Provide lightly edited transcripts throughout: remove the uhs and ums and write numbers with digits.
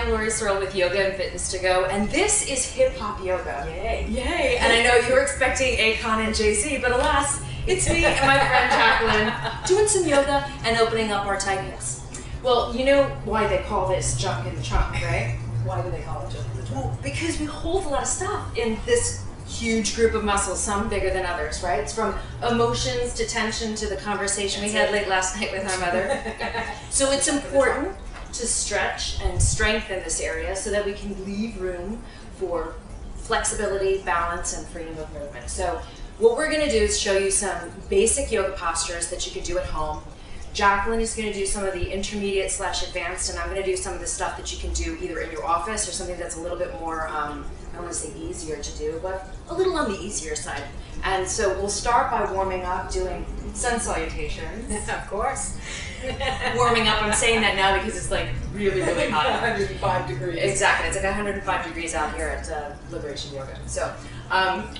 I'm Lori Searle with Yoga and Fitness to Go, and this is Hip Hop Yoga. Yay. Yay! And I know you were expecting Akon and JC, but alas, it's me and my friend Jacqueline doing some yoga and opening up our tight hips. Well, you know why they call this junk in the trunk, right? Why do they call it junk in the trunk? Well, because we hold a lot of stuff in this huge group of muscles, some bigger than others, right? It's from emotions to tension to the conversation we had late last night with our mother. So it's important to stretch and strengthen this area so that we can leave room for flexibility, balance, and freedom of movement. So what we're going to do is show you some basic yoga postures that you can do at home. Jacqueline is going to do some of the intermediate / advanced, and I'm going to do some of the stuff that you can do either in your office or something that's a little bit more, I don't want to say easier to do, but a little on the easier side. And so we'll start by warming up, doing sun salutations. Of course. Warming up, I'm saying that now because it's like really, really hot. 105 degrees. Exactly, it's like 105 degrees out here at Liberation Yoga. So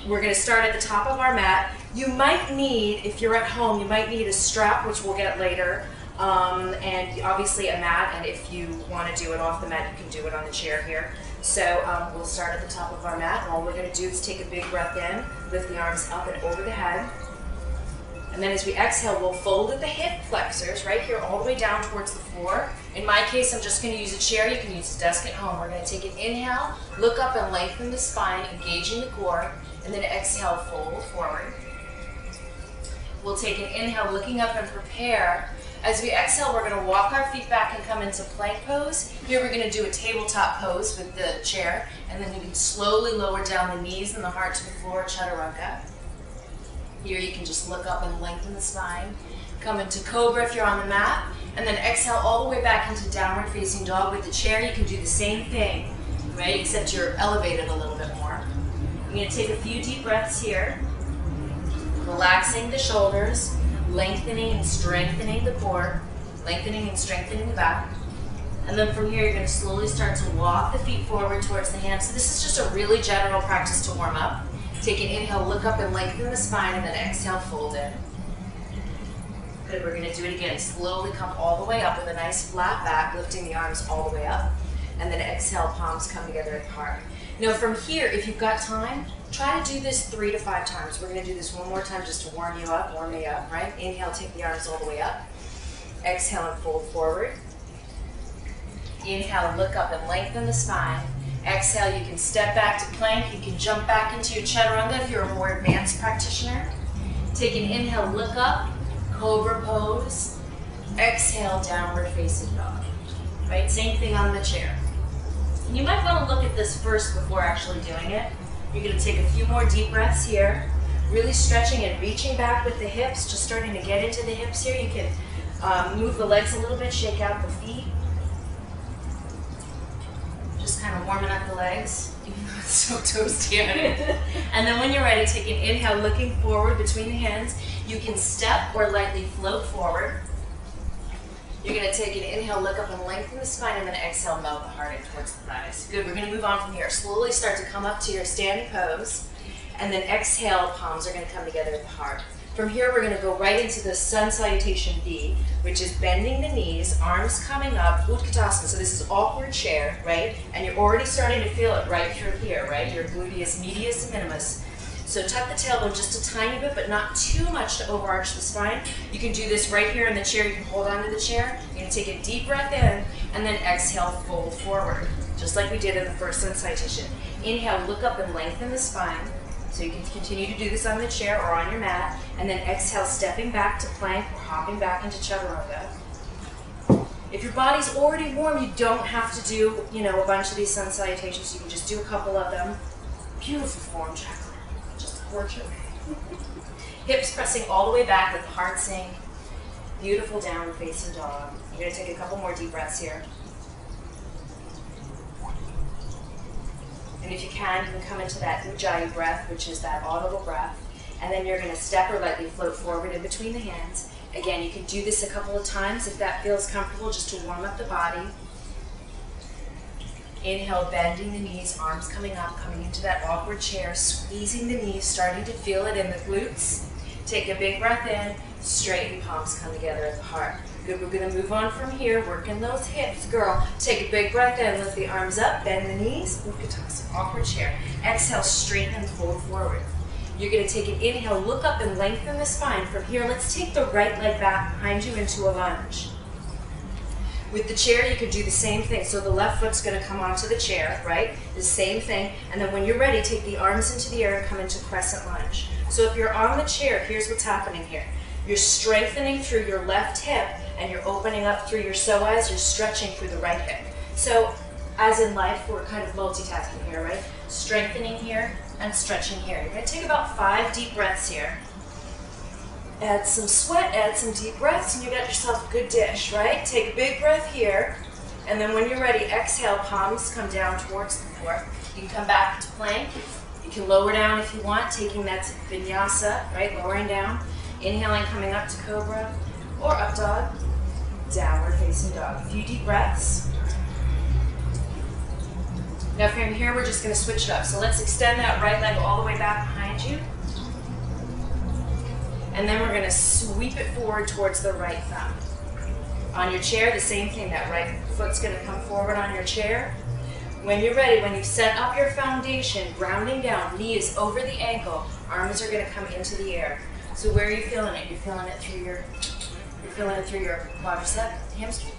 we're going to start at the top of our mat. You might need, if you're at home, you might need a strap, which we'll get later, and obviously a mat, and if you want to do it off the mat, you can do it on the chair here. So we'll start at the top of our mat, and all we're going to do is take a big breath in, lift the arms up and over the head, and then as we exhale, we'll fold at the hip flexors, right here, all the way down towards the floor. In my case, I'm just going to use a chair. You can use a desk at home. We're going to take an inhale, look up and lengthen the spine, engaging the core, and then exhale, fold forward. We'll take an inhale, looking up and prepare. As we exhale, we're going to walk our feet back and come into plank pose. Here we're going to do a tabletop pose with the chair, and then you can slowly lower down the knees and the heart to the floor, chaturanga. Here you can just look up and lengthen the spine. Come into cobra if you're on the mat, and then exhale all the way back into downward facing dog. With the chair, you can do the same thing, right? Except you're elevated a little bit more. You're going to take a few deep breaths here, relaxing the shoulders, lengthening and strengthening the core, lengthening and strengthening the back. And then from here, you're going to slowly start to walk the feet forward towards the hands. So this is just a really general practice to warm up. Take an inhale, look up and lengthen the spine, and then exhale, fold in. Good, we're going to do it again. Slowly come all the way up with a nice flat back, lifting the arms all the way up. And then exhale, palms come together at the heart. Now from here, if you've got time, try to do this 3 to 5 times. We're going to do this one more time just to warm you up, warm me up, right? Inhale, take the arms all the way up. Exhale and fold forward. Inhale, look up and lengthen the spine. Exhale, you can step back to plank. You can jump back into your chaturanga if you're a more advanced practitioner. Take an inhale, look up, cobra pose. Exhale, downward facing dog. Right, same thing on the chair. You might want to look at this first before actually doing it. You're going to take a few more deep breaths here, really stretching and reaching back with the hips, just starting to get into the hips here. You can move the legs a little bit, shake out the feet. Just kind of warming up the legs, even though it's so toasty. And then when you're ready, take an inhale, looking forward between the hands. You can step or lightly float forward. You're going to take an inhale, look up and lengthen the spine, and then exhale, melt the heart in towards the thighs. Good, we're going to move on from here. Slowly start to come up to your standing pose, and then exhale, palms are going to come together at the heart. From here, we're going to go right into the sun salutation B, which is bending the knees, arms coming up, Utkatasana. So this is awkward chair, right? And you're already starting to feel it right through here, right? Your gluteus medius and minimus. So tuck the tailbone just a tiny bit, but not too much to overarch the spine. You can do this right here in the chair. You can hold on to the chair. You're going to take a deep breath in, and then exhale, fold forward, just like we did in the first sun salutation. Inhale, look up and lengthen the spine. So you can continue to do this on the chair or on your mat, and then exhale, stepping back to plank or hopping back into chaturanga. If your body's already warm, you don't have to do, a bunch of these sun salutations. You can just do a couple of them. Beautiful form, Jacqueline. Just a portrait. Hips pressing all the way back, let the heart sink. Beautiful downward facing dog. You're going to take a couple more deep breaths here. And if you can come into that Ujjayi breath, which is that audible breath. And then you're going to step or lightly float forward in between the hands. Again, you can do this a couple of times if that feels comfortable, just to warm up the body. Inhale, bending the knees, arms coming up, coming into that awkward chair, squeezing the knees, starting to feel it in the glutes. Take a big breath in, straighten, palms come together at the heart. Good, we're gonna move on from here, working those hips, girl. Take a big breath in, lift the arms up, bend the knees, Utkatasana, awkward chair. Exhale, straighten and fold forward. You're gonna take an inhale, look up and lengthen the spine. From here, let's take the right leg back behind you into a lunge. With the chair, you could do the same thing. So the left foot's gonna come onto the chair, right? The same thing. And then when you're ready, take the arms into the air and come into crescent lunge. So if you're on the chair, here's what's happening here. You're strengthening through your left hip and you're opening up through your psoas, you're stretching through the right hip. So as in life, we're kind of multitasking here, right? Strengthening here and stretching here. You're gonna take about 5 deep breaths here. Add some sweat, add some deep breaths, and you got yourself a good dish, right? Take a big breath here, and then when you're ready, exhale, palms come down towards the floor. You can come back to plank. You can lower down if you want, taking that to vinyasa, right? Lowering down. Inhaling, coming up to cobra, or up dog, downward facing dog. A few deep breaths. Now from here, we're just gonna switch it up. So let's extend that right leg all the way back behind you. And then we're gonna sweep it forward towards the right thumb. On your chair, the same thing. That right foot's gonna come forward on your chair. When you're ready, when you've set up your foundation, grounding down, knee is over the ankle, arms are gonna come into the air. So where are you feeling it? You're feeling it through your quadricep, hamstring?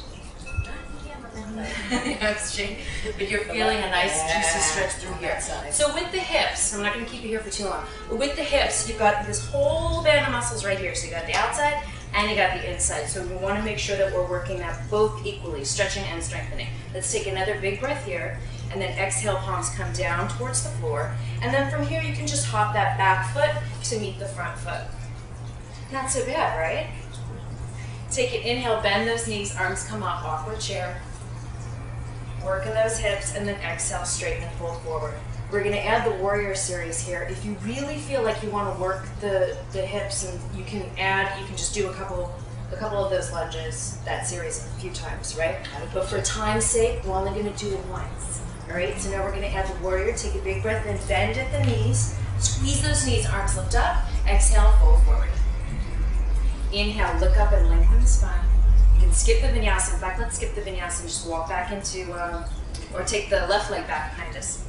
Hamstring. But you're feeling a nice juicy stretch through here. So with the hips, I'm not going to keep you here for too long, but with the hips, you've got this whole band of muscles right here. So you got the outside and you got the inside. So we want to make sure that we're working that both equally, stretching and strengthening. Let's take another big breath here, and then exhale, palms come down towards the floor. And then from here, you can just hop that back foot to meet the front foot. Not so bad, right? Take an inhale, bend those knees, arms come up, awkward chair. Working those hips, and then exhale, straighten and fold forward. We're gonna add the warrior series here. If you really feel like you wanna work the hips, and you can just do a couple of those lunges, that series a few times, right? But for time's sake, we're only gonna do it once. All right, so now we're gonna add the warrior. Take a big breath in, bend at the knees, squeeze those knees, arms lift up, exhale, fold forward. Inhale, look up and lengthen the spine. You can skip the vinyasa. In fact, let's skip the vinyasa and just walk back into, or take the left leg back behind us.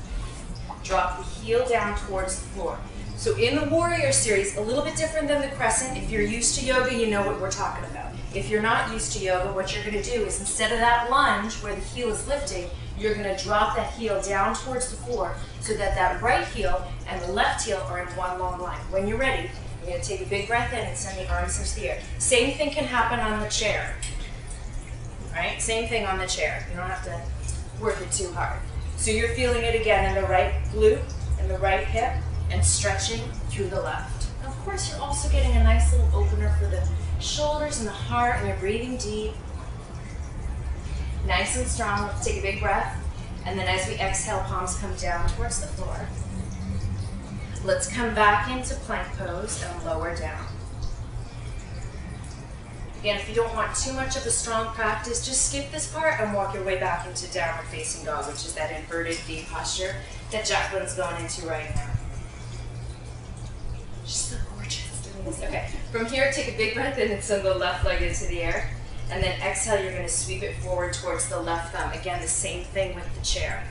Drop the heel down towards the floor. So in the warrior series, a little bit different than the crescent. If you're used to yoga, you know what we're talking about. If you're not used to yoga, what you're gonna do is instead of that lunge where the heel is lifting, you're gonna drop that heel down towards the floor so that that right heel and the left heel are in one long line. When you're ready, you're gonna take a big breath in and send the arms into the air. Same thing can happen on the chair. Right? Same thing on the chair. You don't have to work it too hard. So you're feeling it again in the right glute and the right hip and stretching through the left. And of course, you're also getting a nice little opener for the shoulders and the heart, and you're breathing deep. Nice and strong. Let's take a big breath. And then as we exhale, palms come down towards the floor. Let's come back into plank pose and lower down. Again, if you don't want too much of a strong practice, just skip this part and walk your way back into downward facing dog, which is that inverted V posture that Jacqueline's going into right now. She's so gorgeous doing this. Okay, from here, take a big breath in and send the left leg into the air. And then exhale, you're gonna sweep it forward towards the left thumb. Again, the same thing with the chair.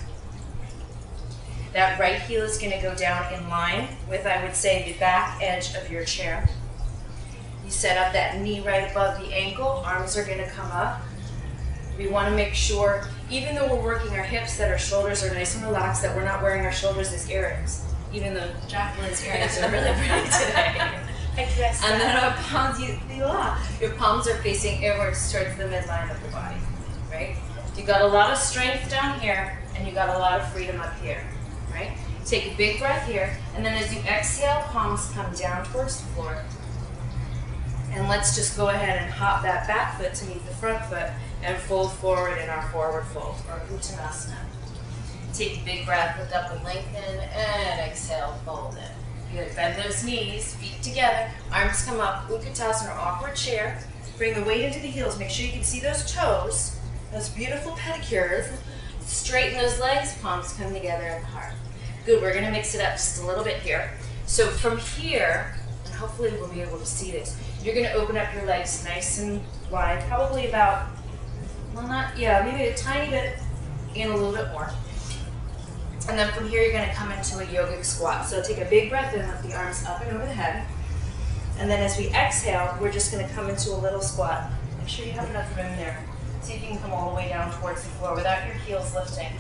That right heel is gonna go down in line with, I would say, the back edge of your chair. You set up that knee right above the ankle, arms are gonna come up. We wanna make sure, even though we're working our hips, that our shoulders are nice and relaxed, that we're not wearing our shoulders as earrings, even though Jacqueline's earrings are really pretty today. And then our palms, your palms are facing inwards towards the midline of the body, right? You got a lot of strength down here, and you got a lot of freedom up here, right? Take a big breath here, and then as you exhale, palms come down towards the floor. And let's just go ahead and hop that back foot to meet the front foot and fold forward in our forward fold, or Uttanasana. Take a big breath, look up and lengthen, and exhale, fold in. Good, bend those knees, feet together, arms come up, Uttanasana, or awkward chair. Bring the weight into the heels, make sure you can see those toes, those beautiful pedicures. Straighten those legs, palms come together at the heart. Good, we're gonna mix it up just a little bit here. So from here, and hopefully we'll be able to see this, You're gonna open up your legs nice and wide, probably about, well not, yeah, maybe a tiny bit and a little bit more. And then from here, you're gonna come into a yogic squat. So take a big breath in, lift the arms up and over the head. And then as we exhale, we're just gonna come into a little squat. Make sure you have enough room there. See if you can come all the way down towards the floor without your heels lifting.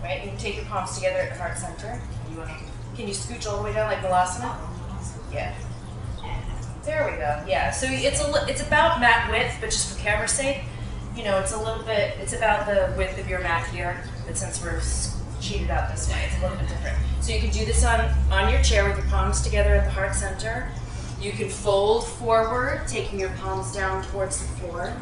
Right, you can take your palms together at the heart center. Can you scooch all the way down like Balasana? Yeah. There we go. Yeah. So it's about mat width, but just for camera's sake, you know, it's about the width of your mat here. But since we're cheated out this way, it's a little bit different. So you can do this on your chair with your palms together at the heart center. You can fold forward, taking your palms down towards the floor.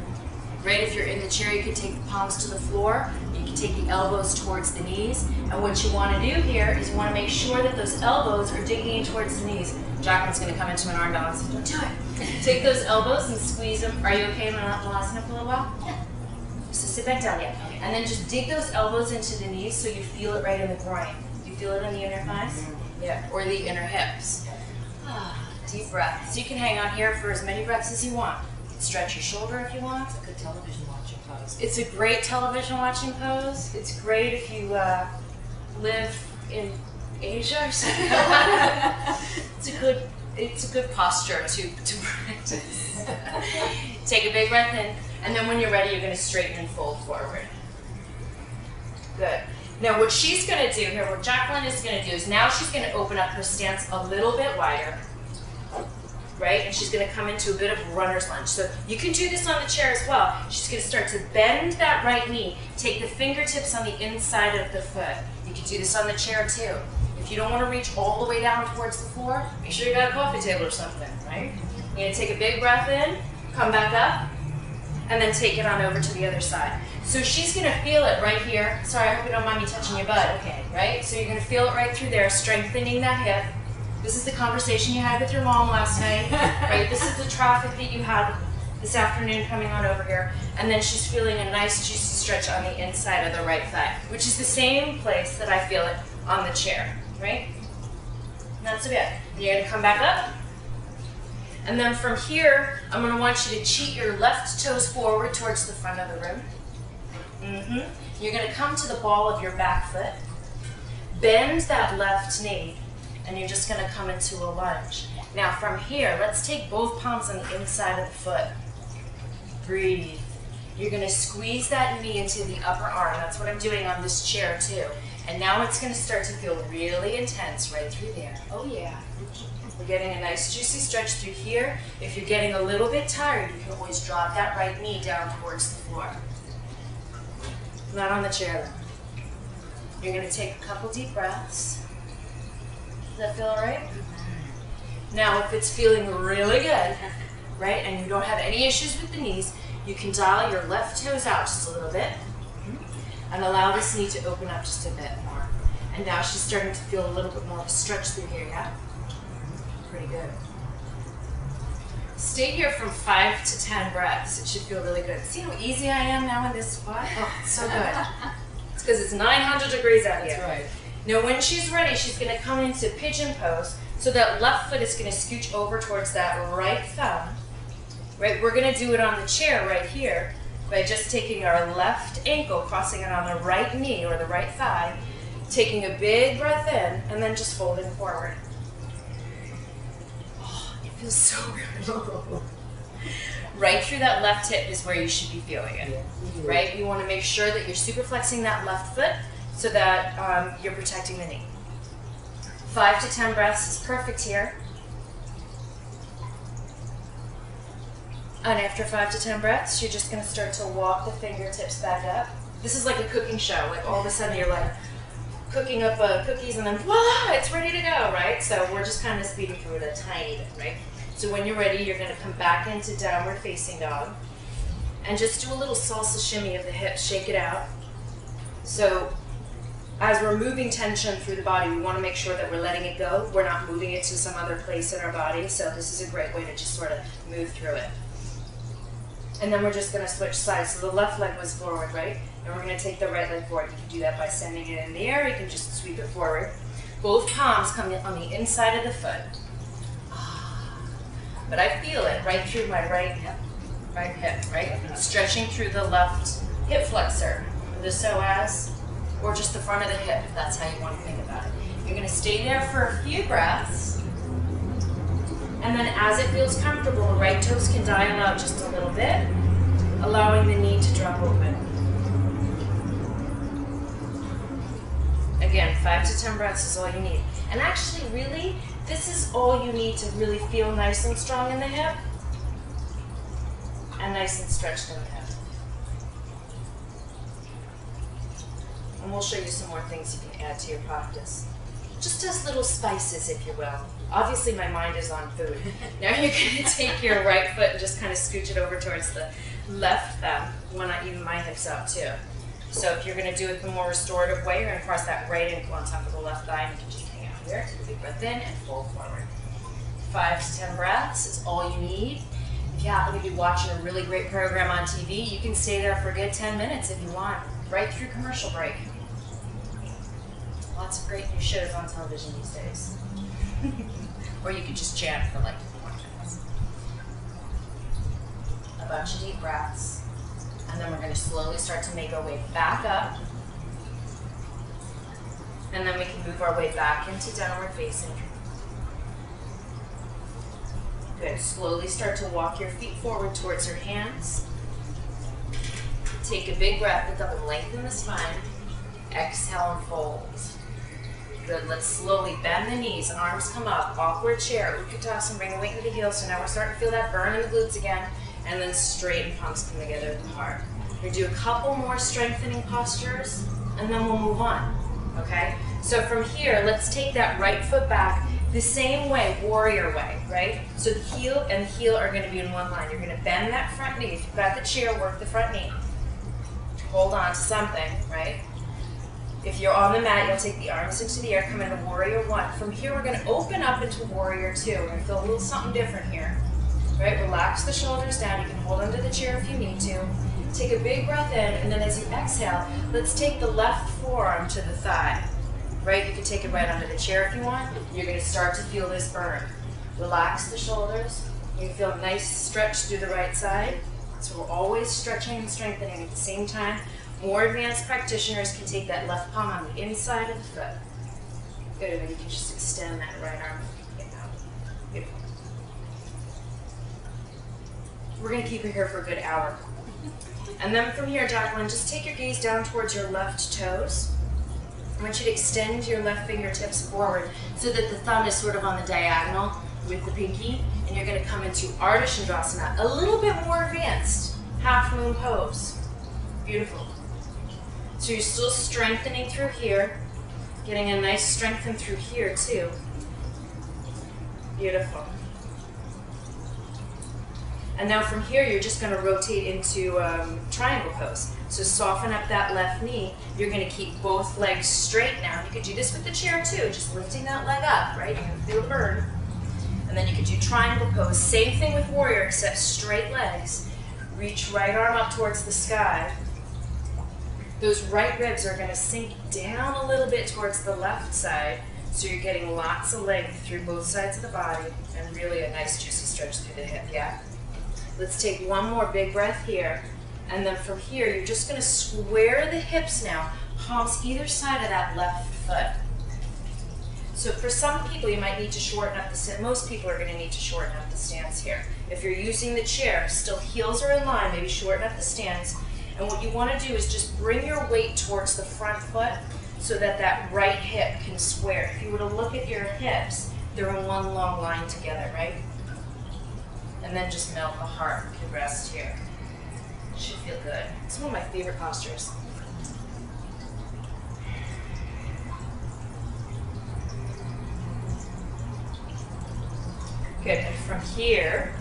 Right, if you're in the chair, you can take the palms to the floor. You can take the elbows towards the knees. And what you want to do here is you want to make sure that those elbows are digging in towards the knees. Jacqueline's going to come into an arm balance. Don't do it. Take those elbows and squeeze them. Are you okay in Balasana for a little while? Yeah. So sit back down, yeah. And then just dig those elbows into the knees so you feel it right in the groin. Do you feel it in the inner thighs? Yeah. Or the inner hips. Deep breath. So you can hang on here for as many breaths as you want. Stretch your shoulder if you want. It's a good television watching pose. It's a great television watching pose. It's great if you live in Asia or something. It's a good posture to practice. Take a big breath in, and then when you're ready, you're going to straighten and fold forward. Good. Now what she's going to do here, what Jacqueline is going to do is now she's going to open up her stance a little bit wider. Right? And she's going to come into a bit of a runner's lunge. So you can do this on the chair as well. She's going to start to bend that right knee. Take the fingertips on the inside of the foot. You can do this on the chair too. If you don't want to reach all the way down towards the floor, make sure you got a coffee table or something, right? You're going to take a big breath in, come back up, and then take it on over to the other side. So she's going to feel it right here. Sorry, I hope you don't mind me touching your butt. Okay, right? So you're going to feel it right through there, strengthening that hip. This is the conversation you had with your mom last night, right? This is the traffic that you had this afternoon coming on over here. And then she's feeling a nice juicy stretch on the inside of the right thigh, which is the same place that I feel it on the chair, right? Not so bad. You're gonna come back up. And then from here, I'm gonna want you to cheat your left toes forward towards the front of the room. You're gonna come to the ball of your back foot. Bend that left knee. And you're just going to come into a lunge. Now from here, let's take both palms on the inside of the foot. Breathe. You're going to squeeze that knee into the upper arm. That's what I'm doing on this chair too. And now it's going to start to feel really intense right through there. Oh yeah. We're getting a nice juicy stretch through here. If you're getting a little bit tired, you can always drop that right knee down towards the floor. Not on the chair though. You're going to take a couple deep breaths. Does that feel all right? Now, if it's feeling really good, right, and you don't have any issues with the knees, you can dial your left toes out just a little bit and allow this knee to open up just a bit more. And now she's starting to feel a little bit more of a stretch through here, yeah? Pretty good. Stay here from 5 to 10 breaths. It should feel really good. See how easy I am now in this spot? Oh, it's so good. It's because it's 900 degrees out here. That's right. Now when she's ready, she's going to come into pigeon pose. So that left foot is going to scooch over towards that right thumb. Right? We're going to do it on the chair right here by just taking our left ankle, crossing it on the right knee or the right thigh, taking a big breath in, and then just folding forward. Oh, it feels so good. Right through that left hip is where you should be feeling it. Right? You want to make sure that you're super flexing that left foot so that you're protecting the knee. 5 to 10 breaths is perfect here. And after 5 to 10 breaths, you're just going to start to walk the fingertips back up. This is like a cooking show. Like all of a sudden you're like cooking up cookies and then voila, it's ready to go, right? So we're just kind of speeding through it a tiny bit, right? So when you're ready, you're going to come back into downward facing dog and just do a little salsa shimmy of the hips, shake it out. So as we're moving tension through the body, we want to make sure that we're letting it go. We're not moving it to some other place in our body. So this is a great way to just sort of move through it. And then we're just going to switch sides. So the left leg was forward, right? And we're going to take the right leg forward. You can do that by sending it in the air. You can just sweep it forward. Both palms come on the inside of the foot. but I feel it right through my right hip, right? Stretching through the left hip flexor, the psoas, or just the front of the hip, if that's how you want to think about it. You're going to stay there for a few breaths, and then as it feels comfortable, the right toes can dial out just a little bit, allowing the knee to drop open. Again, 5 to 10 breaths is all you need. And actually, really, this is all you need to really feel nice and strong in the hip and nice and stretched in the hip. And we'll show you some more things you can add to your practice. Just as little spices, if you will. Obviously, my mind is on food. Now you're going to take your right foot and just kind of scooch it over towards the left thumb. When I even my hips out too. So if you're going to do it the more restorative way, you're going to cross that right ankle on top of the left thigh, and you can just hang out here. Take a big breath in and fold forward. 5 to 10 breaths is all you need. If you happen to be watching a really great program on TV, you can stay there for a good 10 minutes if you want, right through commercial break. Lots of great new shows on television these days. Or you could just chant for like 20 minutes. A bunch of deep breaths. And then we're going to slowly start to make our way back up. And then we can move our way back into downward facing. Good. Slowly start to walk your feet forward towards your hands. Take a big breath, look up and lengthen the spine. Exhale and fold. Good. Let's slowly bend the knees, arms come up, awkward chair, Utkatasana, bring the weight into the heels. So now we're starting to feel that burn in the glutes again. And then straighten palms come together at the heart. We're going to do a couple more strengthening postures, and then we'll move on, okay? So from here, let's take that right foot back the same way, warrior way, right? So the heel and the heel are going to be in one line. You're going to bend that front knee. If you've got the chair, work the front knee. Hold on to something, right? If you're on the mat, you'll take the arms into the air, come into warrior one. From here, we're going to open up into warrior two. We're going to feel a little something different here. Right, relax the shoulders down. You can hold onto the chair if you need to. Take a big breath in, and then as you exhale, let's take the left forearm to the thigh. Right, you can take it right onto the chair if you want. You're going to start to feel this burn. Relax the shoulders. You feel a nice stretch through the right side. So we're always stretching and strengthening at the same time. More advanced practitioners can take that left palm on the inside of the foot. Good, and you can just extend that right arm. Beautiful. We're going to keep you here for a good hour. And then from here, Jacqueline, just take your gaze down towards your left toes. I want you to extend your left fingertips forward so that the thumb is sort of on the diagonal with the pinky, and you're going to come into Ardha Chandrasana, a little bit more advanced, half moon pose. Beautiful. So you're still strengthening through here, getting a nice strengthen through here too. Beautiful. And now from here, you're just going to rotate into triangle pose. So soften up that left knee. You're going to keep both legs straight now. You could do this with the chair too, just lifting that leg up, right? You're going to feel a burn. And then you could do triangle pose. Same thing with warrior, except straight legs. Reach right arm up towards the sky. Those right ribs are going to sink down a little bit towards the left side. So you're getting lots of length through both sides of the body and really a nice juicy stretch through the hip, yeah? Let's take one more big breath here. And then from here, you're just going to square the hips now, palms either side of that left foot. So for some people, you might need to shorten up the stance. Most people are going to need to shorten up the stance here. If you're using the chair, still heels are in line, maybe shorten up the stance. And what you want to do is just bring your weight towards the front foot so that that right hip can square. If you were to look at your hips, they're in one long line together, right? And then just melt the heart. You can rest here. It should feel good. It's one of my favorite postures. Good, and from here,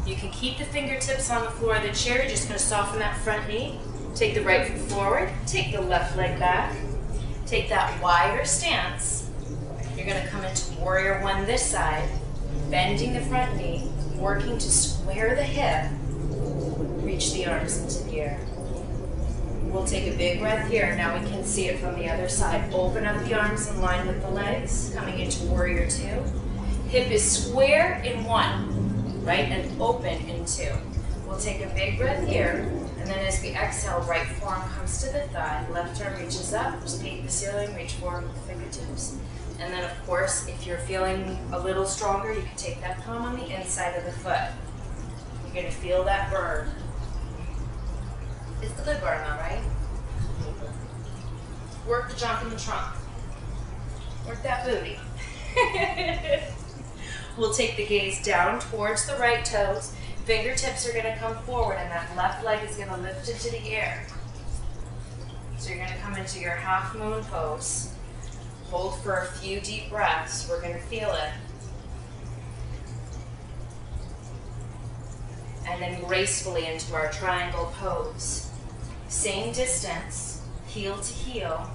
you can keep the fingertips on the floor of the chair. You're just going to soften that front knee. Take the right foot forward. Take the left leg back. Take that wider stance. You're going to come into warrior one this side, bending the front knee, working to square the hip. Reach the arms into the air. We'll take a big breath here. Now we can see it from the other side. Open up the arms in line with the legs, coming into warrior two. Hip is square in one. right? And open in two. We'll take a big breath here, and then as we exhale, right forearm comes to the thigh, left arm reaches up, just peek the ceiling, reach forward with the fingertips. And then of course, if you're feeling a little stronger, you can take that palm on the inside of the foot. You're gonna feel that burn. It's the good burn though, right? Work the jump in the trunk. Work that booty. We'll take the gaze down towards the right toes. Fingertips are gonna come forward and that left leg is gonna lift into the air. So you're gonna come into your half moon pose. Hold for a few deep breaths. We're gonna feel it. And then gracefully into our triangle pose. Same distance, heel to heel.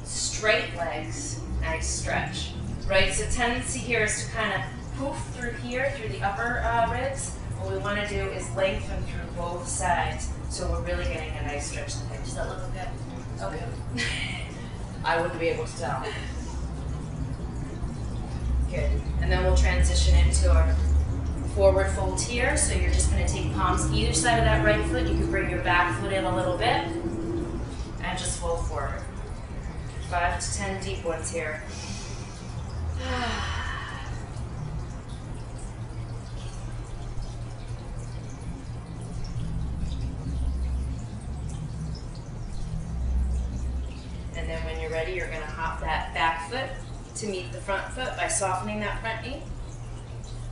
Straight legs, nice stretch. Right, so tendency here is to kind of poof through here, through the upper ribs. What we want to do is lengthen through both sides. So we're really getting a nice stretch in the hip. Does that look okay? Okay. I wouldn't be able to tell. Good. And then we'll transition into our forward fold here. So you're just going to take palms either side of that right foot. You can bring your back foot in a little bit and just fold forward. 5 to 10 deep ones here. And then when you're ready, you're going to hop that back foot to meet the front foot by softening that front knee,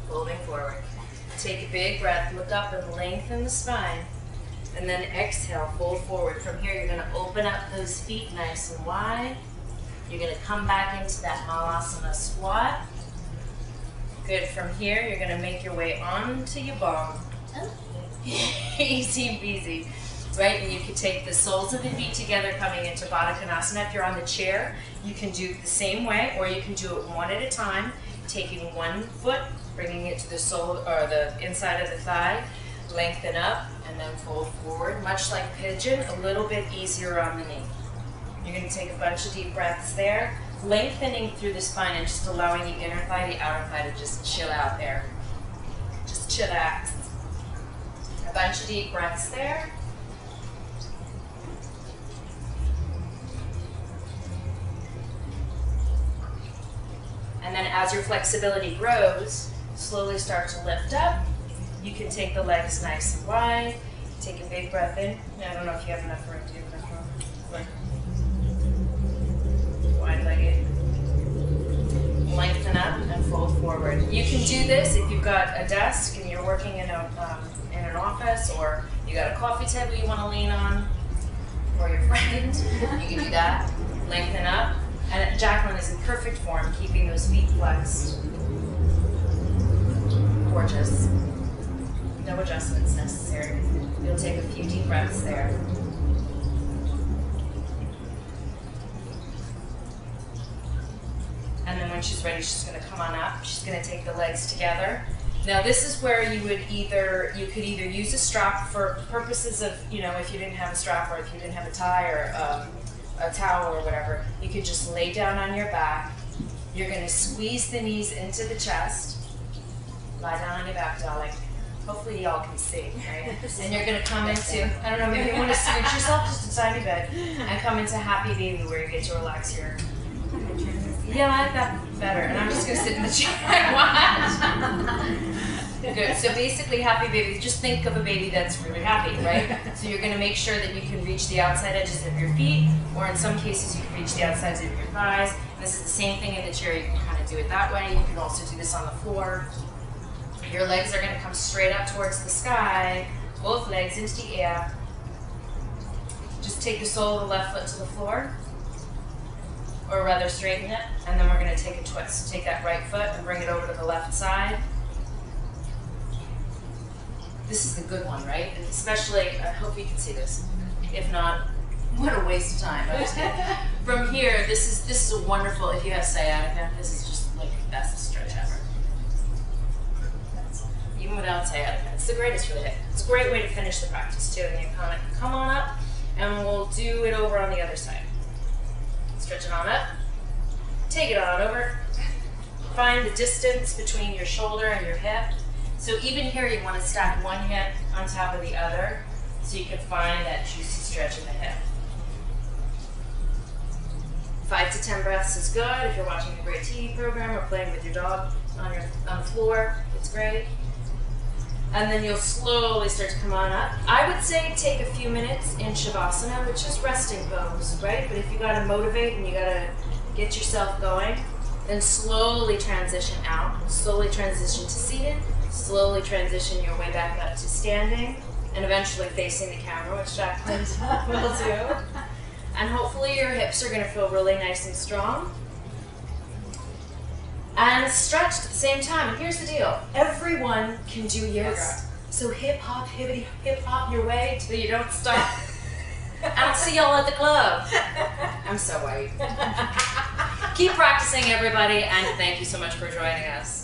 folding forward. Take a big breath, look up and lengthen the spine, and then exhale, fold forward. From here, you're going to open up those feet nice and wide. You're going to come back into that Malasana squat. Good. From here, you're going to make your way onto your bum. Easy peasy. Right, and you can take the soles of the feet together coming into Baddha Konasana. If you're on the chair, you can do it the same way, or you can do it one at a time, taking one foot, bringing it to the sole or the inside of the thigh, lengthen up, and then fold forward. Much like pigeon, a little bit easier on the knee. You're going to take a bunch of deep breaths there, lengthening through the spine and just allowing the inner thigh, the outer thigh to just chill out there. Just chillax. A bunch of deep breaths there. And then as your flexibility grows, slowly start to lift up. You can take the legs nice and wide. Take a big breath in. I don't know if you have enough room. Do you have enough room? Wide-legged. Lengthen up and fold forward. You can do this if you've got a desk and you're working in an office, or you got a coffee table you want to lean on, or your friend. You can do that. Lengthen up. And Jacqueline is in perfect form, keeping those feet flexed. Gorgeous. No adjustments necessary. You'll take a few deep breaths there. And then when she's ready, she's going to come on up. She's going to take the legs together. Now this is where you could either use a strap for purposes of, if you didn't have a strap, or if you didn't have a tie or a towel or whatever, you could just lay down on your back. You're going to squeeze the knees into the chest. Lie down on your back, darling. Hopefully y'all can see, right? And you're going to come into, I don't know, maybe you want to scooch yourself just a tiny bit and come into happy baby, where you get to relax your... Yeah, I like that better. And I'm just going to sit in the chair and watch. Good. So basically, happy baby, just think of a baby that's really happy, right? So you're going to make sure that you can reach the outside edges of your feet, or in some cases, you can reach the outsides of your thighs. And this is the same thing in the chair. You can kind of do it that way. You can also do this on the floor. Your legs are going to come straight up towards the sky, both legs into the air. Just take the sole of the left foot to the floor, or rather straighten it, and then we're going to take a twist. Take that right foot and bring it over to the left side. This is the good one, right? Especially, I hope you can see this. If not, what a waste of time. I'm just kidding. From here, this is a wonderful, if you have sciatica, this is just like the best stretch ever. Even without sciatica, it's the greatest for the hip. It's a great way to finish the practice too. And you come on up, and we'll do it over on the other side. Stretch it on up, take it on over, find the distance between your shoulder and your hip. So even here, you want to stack one hip on top of the other so you can find that juicy stretch in the hip. 5 to 10 breaths is good. If you're watching a great TV program or playing with your dog on the floor, it's great. And then you'll slowly start to come on up. I would say take a few minutes in Shavasana, which is resting pose, right? But if you gotta motivate and you gotta get yourself going, then slowly transition out. Slowly transition to seated. Slowly transition your way back up to standing, and eventually facing the camera, which Jacqueline will do. And hopefully your hips are gonna feel really nice and strong. And stretched at the same time. And here's the deal. Everyone can do yoga. Yes. So hip hop, hippity, hip hop your way till you don't stop. I'll see y'all at the club. I'm so white. Keep practicing, everybody, and thank you so much for joining us.